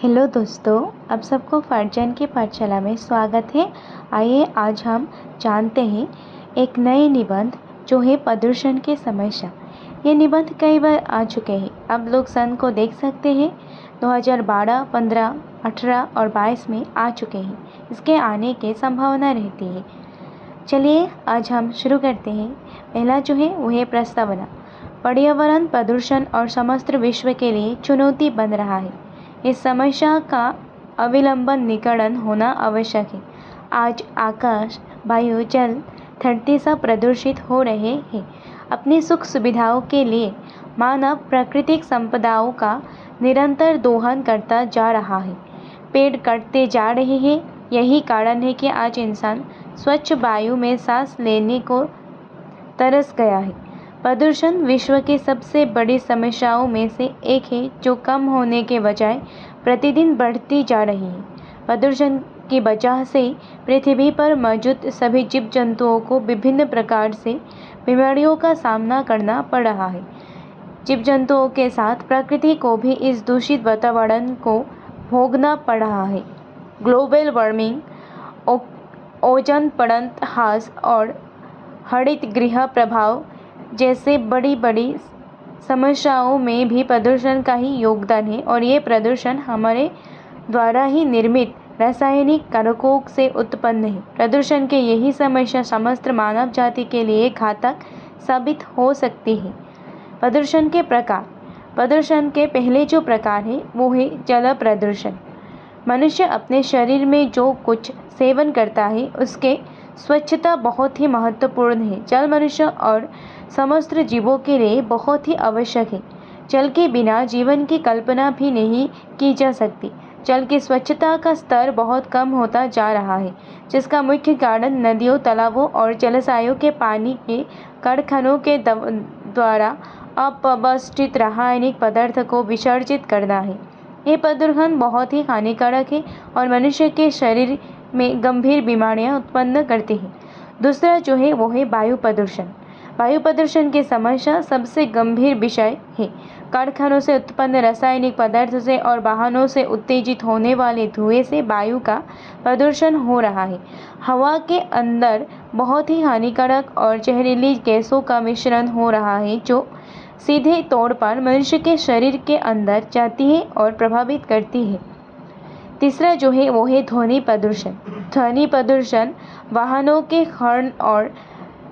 Hello दोस्तों, आप सबको फर्जन की पाठशाला में स्वागत है। आइए आज हम जानते हैं एक नए निबंध जो है प्रदूषण की समस्या। ये निबंध कई बार आ चुके हैं। अब लोग सन को देख सकते हैं, 2012, 15, 18 और 22 में आ चुके हैं। इसके आने की संभावना रहती है। चलिए आज हम शुरू करते हैं। पहला जो है वो है प्रस्तावना। पर्यावरण प्रदूषण और समस्त विश्व के लिए चुनौती बन रहा है। इस समस्या का अविलंबन निवारण होना आवश्यक है। आज आकाश, वायु, जल धरती सब प्रदूषित हो रहे हैं। अपनी सुख सुविधाओं के लिए मानव प्राकृतिक संपदाओं का निरंतर दोहन करता जा रहा है। पेड़ कटते जा रहे हैं। यही कारण है कि आज इंसान स्वच्छ वायु में सांस लेने को तरस गया है। प्रदूषण विश्व की सबसे बड़ी समस्याओं में से एक है, जो कम होने के बजाय प्रतिदिन बढ़ती जा रही है। प्रदूषण की वजह से पृथ्वी पर मौजूद सभी जीव जंतुओं को विभिन्न प्रकार से बीमारियों का सामना करना पड़ रहा है। जीव जंतुओं के साथ प्रकृति को भी इस दूषित वातावरण को भोगना पड़ रहा है। ग्लोबल वार्मिंग, ओजोन परत ह्रास और हरित गृह प्रभाव जैसे बड़ी बड़ी समस्याओं में भी प्रदूषण का ही योगदान है। और ये प्रदूषण हमारे द्वारा ही निर्मित रासायनिक कारकों से उत्पन्न है। प्रदूषण की यही समस्या समस्त मानव जाति के लिए घातक साबित हो सकती है। प्रदूषण के प्रकार। प्रदूषण के पहले जो प्रकार है वो है जल प्रदूषण। मनुष्य अपने शरीर में जो कुछ सेवन करता है उसके स्वच्छता बहुत ही महत्वपूर्ण है। जल मनुष्य और समस्त जीवों के लिए बहुत ही आवश्यक है। जल के बिना जीवन की कल्पना भी नहीं की जा सकती। जल की स्वच्छता का स्तर बहुत कम होता जा रहा है, जिसका मुख्य कारण नदियों, तालाबों और जलाशयों के पानी के कारखानों के द्वारा अपशिष्ट रासायनिक पदार्थ को विसर्जित करना है। ये प्रदूषण बहुत ही हानिकारक है और मनुष्य के शरीर में गंभीर बीमारियां उत्पन्न करते हैं। दूसरा जो है वो है वायु प्रदूषण। वायु प्रदूषण की समस्या सबसे गंभीर विषय है। कारखानों से उत्पन्न रासायनिक पदार्थों से और वाहनों से उत्तेजित होने वाले धुएं से वायु का प्रदूषण हो रहा है। हवा के अंदर बहुत ही हानिकारक और जहरीली गैसों का मिश्रण हो रहा है, जो सीधे तौर पर मनुष्य के शरीर के अंदर जाती है और प्रभावित करती है। तीसरा जो है वो है ध्वनि प्रदूषण। ध्वनि प्रदूषण वाहनों के हॉर्न और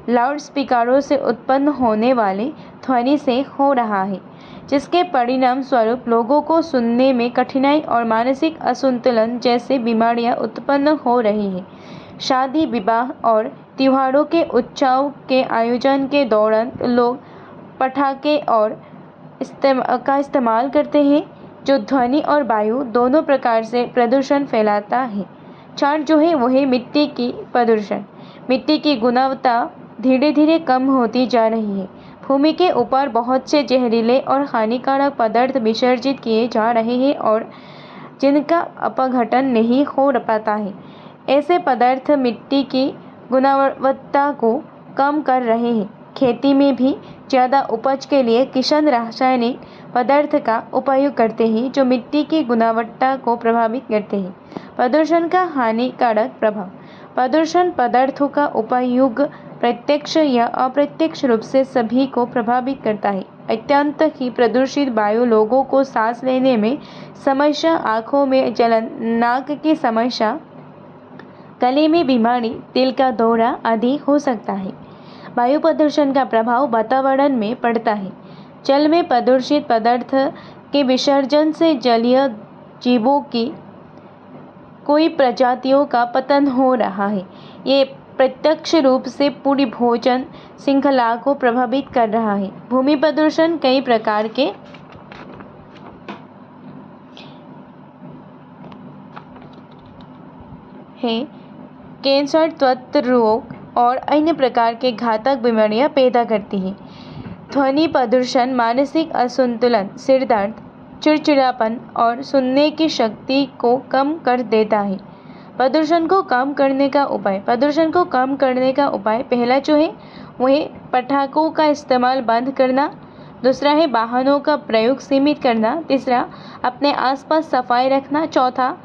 लाउडस्पीकरों से उत्पन्न होने वाले ध्वनि से हो रहा है, जिसके परिणाम स्वरूप लोगों को सुनने में कठिनाई और मानसिक असंतुलन जैसी बीमारियां उत्पन्न हो रही हैं। शादी, विवाह और त्योहारों के उत्सव के आयोजन के दौरान लोग पटाखे और का इस्तेमाल करते हैं, जो ध्वनि और वायु दोनों प्रकार से प्रदूषण फैलाता है। चार जो है वो है मिट्टी की प्रदूषण। मिट्टी की गुणवत्ता धीरे धीरे कम होती जा रही है। भूमि के ऊपर बहुत से जहरीले और हानिकारक पदार्थ विसर्जित किए जा रहे हैं और जिनका अपघटन नहीं हो पाता है। ऐसे पदार्थ मिट्टी की गुणवत्ता को कम कर रहे हैं। खेती में भी ज़्यादा उपज के लिए किसान रासायनिक पदार्थ का उपयोग करते हैं, जो मिट्टी की गुणवत्ता को प्रभावित करते हैं। प्रदूषण का हानिकारक प्रभाव। प्रदूषण पदार्थों का उपयोग प्रत्यक्ष या अप्रत्यक्ष रूप से सभी को प्रभावित करता है। अत्यंत ही प्रदूषित वायु लोगों को सांस लेने में समस्या, आँखों में जलन, नाक की समस्या, गले में बीमारी, दिल का दौरा आदि हो सकता है। वायु प्रदूषण का प्रभाव वातावरण में पड़ता है। जल में प्रदूषित पदार्थ के विसर्जन से जलीय जीवों की कई प्रजातियों का पतन हो रहा है। ये प्रत्यक्ष रूप से पूरी भोजन श्रृंखला को प्रभावित कर रहा है। भूमि प्रदूषण कई प्रकार के हैं। कैंसर, त्वचा रोग और अन्य प्रकार के घातक बीमारियां पैदा करती है। ध्वनि प्रदूषण मानसिक असंतुलन, सिर दर्द, चिड़चिड़ापन और सुनने की शक्ति को कम कर देता है। प्रदूषण को कम करने का उपाय। प्रदूषण को कम करने का उपाय पहला जो है वो है पटाखों का इस्तेमाल बंद करना। दूसरा है वाहनों का प्रयोग सीमित करना। तीसरा, अपने आसपास सफाई रखना। चौथा,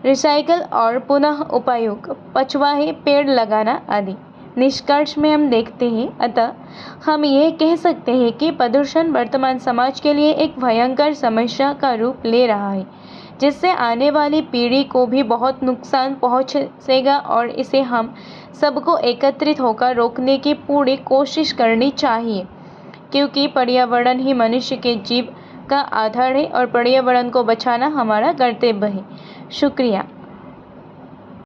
रिसाइकल और पुनः उपयोग। पांचवा है पेड़ लगाना आदि। निष्कर्ष में हम देखते हैं, अतः हम ये कह सकते हैं कि प्रदूषण वर्तमान समाज के लिए एक भयंकर समस्या का रूप ले रहा है, जिससे आने वाली पीढ़ी को भी बहुत नुकसान पहुंचेगा और इसे हम सबको एकत्रित होकर रोकने की पूरी कोशिश करनी चाहिए, क्योंकि पर्यावरण ही मनुष्य के जीवन का आधार है और पर्यावरण को बचाना हमारा कर्तव्य है। शुक्रिया।